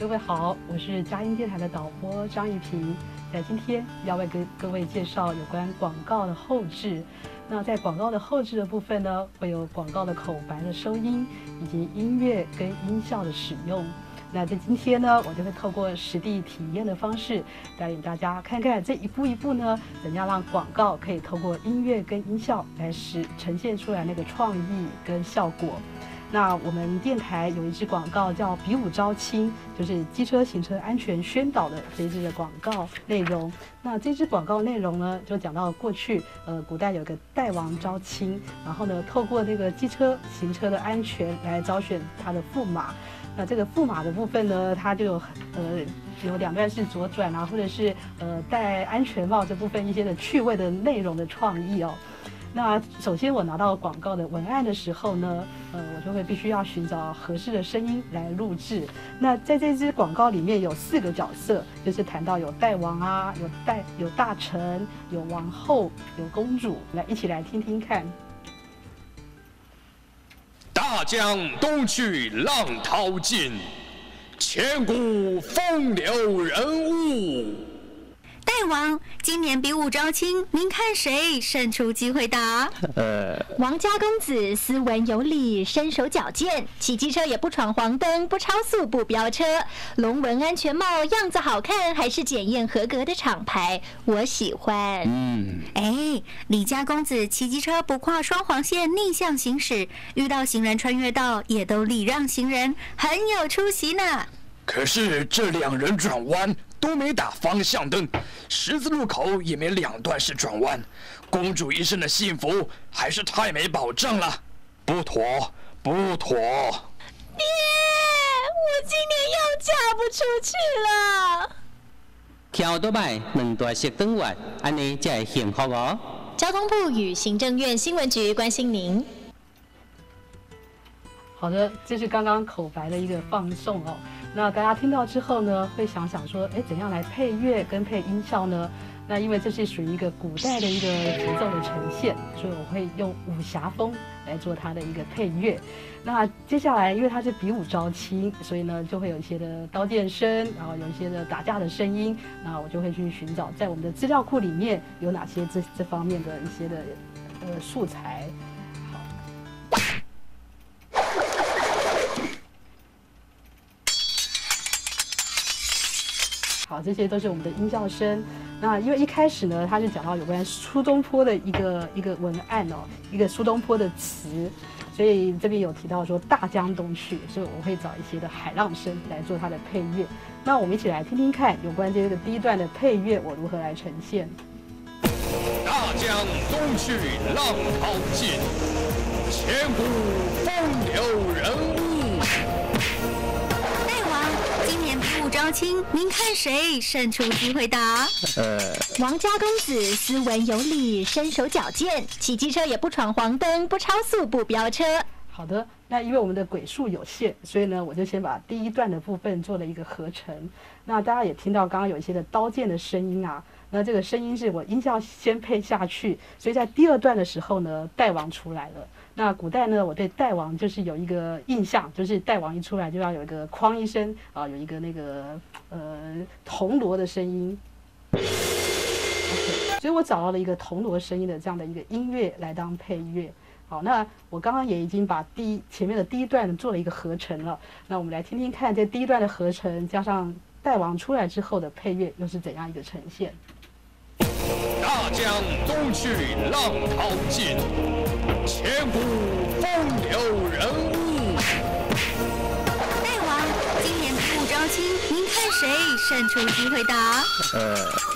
各位好，我是佳音电台的导播张玉萍，在今天要为各位介绍有关广告的后制。那在广告的后制的部分呢，会有广告的口白的收音，以及音乐跟音效的使用。那在今天呢，我就会透过实地体验的方式，带领大家看看这一步一步呢，怎样让广告可以透过音乐跟音效来呈现出来那个创意跟效果。那我们电台有一支广告叫“比武招亲”，就是机车行车安全宣导的这一支的广告内容。那这支广告内容呢，就讲到过去古代有个代王招亲，然后呢，透过那个机车行车的安全来招选他的驸马。那这个驸马的部分呢，它就有两段是左转啊，或者是戴安全帽这部分一些的趣味的内容的创意哦。那首先我拿到广告的文案的时候呢，我就会必须要寻找合适的声音来录制。那在这支广告里面有4个角色，就是谈到有代王啊，有大臣，有王后，有公主，来一起来听听看。大江东去，浪淘尽，千古风流人物。代王，今年比武招亲，您看谁胜出机会大？王家公子斯文有礼，身手矫健，骑机车也不闯黄灯，不超速，不飙车，龙纹安全帽，样子好看，还是检验合格的厂牌，我喜欢。李家公子骑机车不跨双黄线逆向行驶，遇到行人穿越道也都礼让行人，很有出息呢。可是这2人转弯都没打方向灯，十字路口也没2段式转弯，公主一生的幸福还是太没保障了，不妥，不妥！爹，我今年又嫁不出去了。跳倒摆2段式转弯，安尼才会幸福哦。交通部与行政院新闻局关心您。好的，这是刚刚口白的一个放送哦。那大家听到之后呢，会想说，怎样来配乐跟配音效呢？那因为这是属于一个古代的一个节奏的呈现，所以我会用武侠风来做它的一个配乐。那接下来，因为它是比武招亲，所以呢就会有一些的刀剑声，然后有一些的打架的声音。那我就会去寻找在我们的资料库里面有哪些这方面的一些的素材。好，这些都是我们的音效声。那因为一开始呢，他是讲到有关苏东坡的一个文案哦，一个苏东坡的词，所以这边有提到说大江东去，所以我会找一些的海浪声来做它的配乐。那我们一起来听听看有关这个第一段的配乐，我如何来呈现。大江东去，浪淘尽，千古风流人物。今年比武招亲，您看谁胜出机会大？王家公子斯文有礼，身手矫健，骑机车也不闯黄灯，不超速，不飙车。好的，那因为我们的轨数有限，所以呢，我就先把第一段的部分做了一个合成。那大家也听到刚刚有一些的刀剑的声音啊，那这个声音是我音效先配下去，所以在第2段的时候呢，代王出来了。那古代呢，我对代王就是有一个印象，就是代王一出来就要有一个哐一声啊，有一个那个铜锣的声音。所以我找到了一个铜锣声音的这样的一个音乐来当配乐。好，那我刚刚也已经把前面的第一段做了一个合成了。那我们来听听看，这第一段的合成加上代王出来之后的配乐又是怎样一个呈现。大江东去，浪淘尽，千古风流人物。代王，今年比武招亲，您看谁胜出机会大？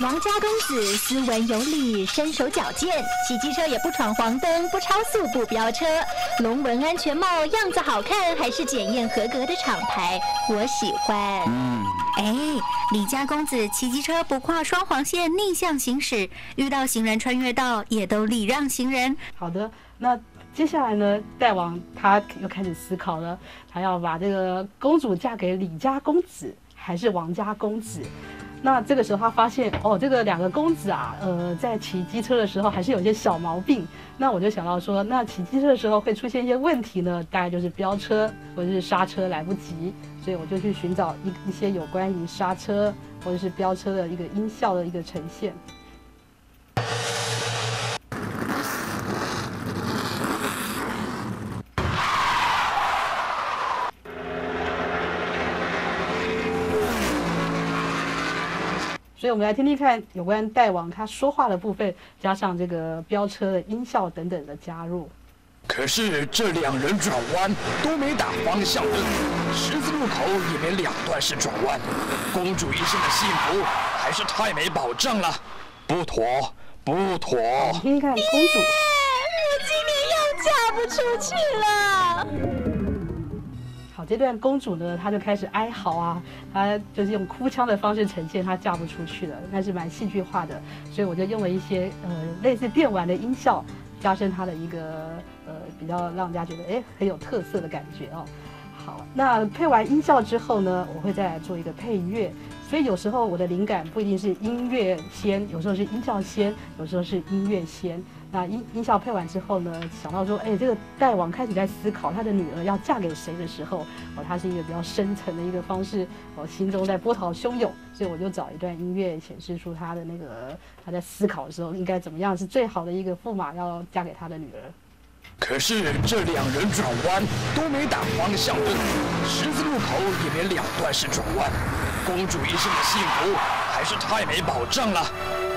王家公子斯文有礼，身手矫健，骑机车也不闯黄灯，不超速，不飙车，龙纹安全帽，样子好看，还是检验合格的厂牌，我喜欢。李家公子骑机车不跨双黄线逆向行驶，遇到行人穿越道也都礼让行人。好的，那接下来呢，代王他又开始思考了，他要把这个公主嫁给李家公子还是王家公子？那这个时候他发现这个2个公子啊，在骑机车的时候还是有些小毛病。那我就想到说，那骑机车的时候会出现一些问题呢，大概就是飙车或者是刹车来不及。所以我就去寻找一些有关于刹车或者是飙车的一个音效的一个呈现。所以我们来听听看有关带网它说话的部分，加上这个飙车的音效等等的加入。可是这2人转弯都没打方向灯，十字路口也没两段式转弯，公主一生的幸福还是太没保障了，不妥，不妥！听听看，公主，我今年又嫁不出去了。好，这段公主呢，她就开始哀嚎啊，她就是用哭腔的方式呈现她嫁不出去了，那是蛮戏剧化的，所以我就用了一些类似电玩的音效，加深她的一个比较让人家觉得很有特色的感觉哦。好，那配完音效之后呢，我会再来做一个配乐，所以有时候我的灵感不一定是音乐先，有时候是音效先，有时候是音乐先。那音效配完之后呢，想到说，这个带王开始在思考他的女儿要嫁给谁的时候，他是一个比较深层的一个方式，心中在波涛汹涌，所以我就找一段音乐显示出他的那个他在思考的时候应该怎么样是最好的一个驸马要嫁给他的女儿。可是这2人转弯都没打方向灯，十字路口也没两段式转弯，公主一生的幸福还是太没保障了，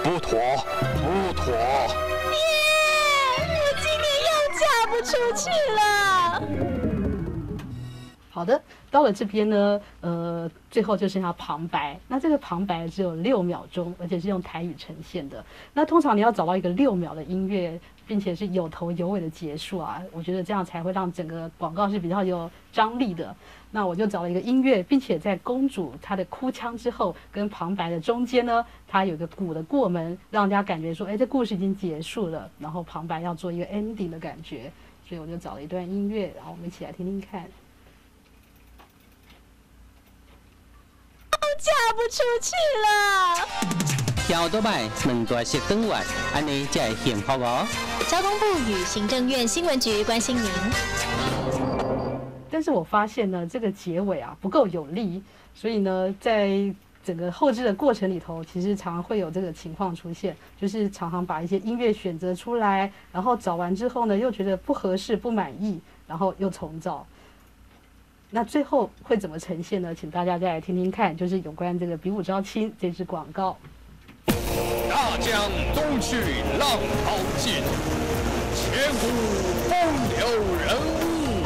不妥，不妥！我今年又嫁不出去了。好的，到了这边呢，最后就剩下旁白。那这个旁白只有6秒钟，而且是用台语呈现的。那通常你要找到一个6秒的音乐，并且是有头有尾的结束啊，我觉得这样才会让整个广告是比较有张力的。那我就找了一个音乐，并且在公主她的哭腔之后，跟旁白的中间呢，它有一个鼓的过门，让人家感觉说，这故事已经结束了，然后旁白要做一个 ending 的感觉。所以我就找了一段音乐，然后我们一起来听听看。嫁不出去了。跳倒摆2大色转弯，安尼才会幸福哦。交通部与行政院新闻局关心您。但是我发现呢，这个结尾啊不够有力，所以呢，在整个后制的过程里头，其实常常会有这个情况出现，就是常常把一些音乐选择出来，然后找完之后呢，又觉得不合适、不满意，然后又重找。那最后会怎么呈现呢？请大家再来听听看，就是有关这个比武招亲这支广告。大江东去浪淘尽，千古风流人物。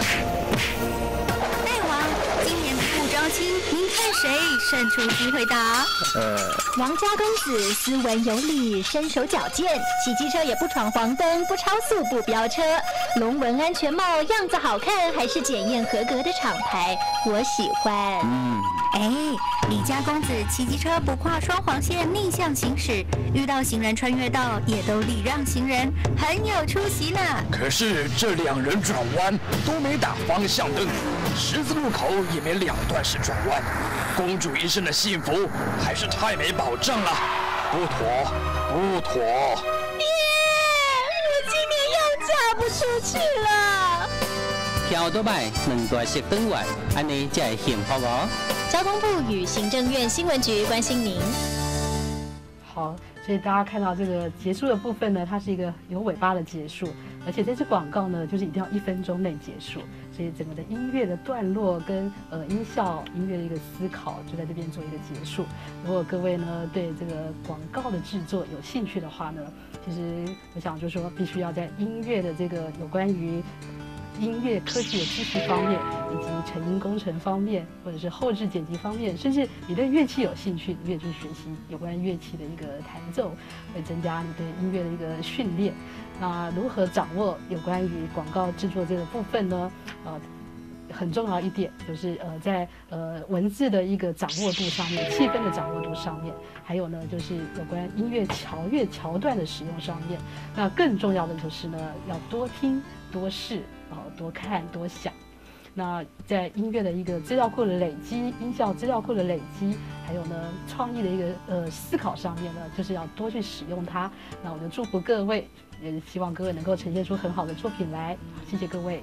大王，今年比武招亲，您看谁胜出机会大？王家公子斯文有礼，身手矫健，骑机车也不闯黄灯，不超速，不飙车，龙纹安全帽，样子好看，还是检验合格的厂牌，我喜欢。李家公子骑机车不跨双黄线逆向行驶，遇到行人穿越道也都礼让行人，很有出息呢。可是这2人转弯都没打方向灯，十字路口也没两段式转弯，公主一生的幸福还是太没保障了，不妥，不妥！我今年又嫁不出去了。跳倒摆2大色转弯，安尼才会幸福哦。交通部与行政院新闻局关心您。好，所以大家看到这个结束的部分呢，它是一个有尾巴的结束，而且这支广告呢，就是一定要1分钟内结束，所以整个的音乐的段落跟音效、音乐的一个思考，就在这边做一个结束。如果各位呢对这个广告的制作有兴趣的话呢，其实我想就是说，必须要在音乐的这个有关于音乐科技的知识方面，以及成音工程方面，或者是后制剪辑方面，甚至你对乐器有兴趣，你也去学习有关乐器的一个弹奏，会增加你对音乐的一个训练。那如何掌握有关于广告制作这个部分呢？很重要一点就是在文字的一个掌握度上面，气氛的掌握度上面，还有呢就是有关音乐桥段的使用上面。那更重要的就是呢，要多听多试，多看多想。那在音乐的一个资料库的累积，音效资料库的累积，还有呢创意的一个思考上面呢，就是要多去使用它。那我就祝福各位，也希望各位能够呈现出很好的作品来。谢谢各位。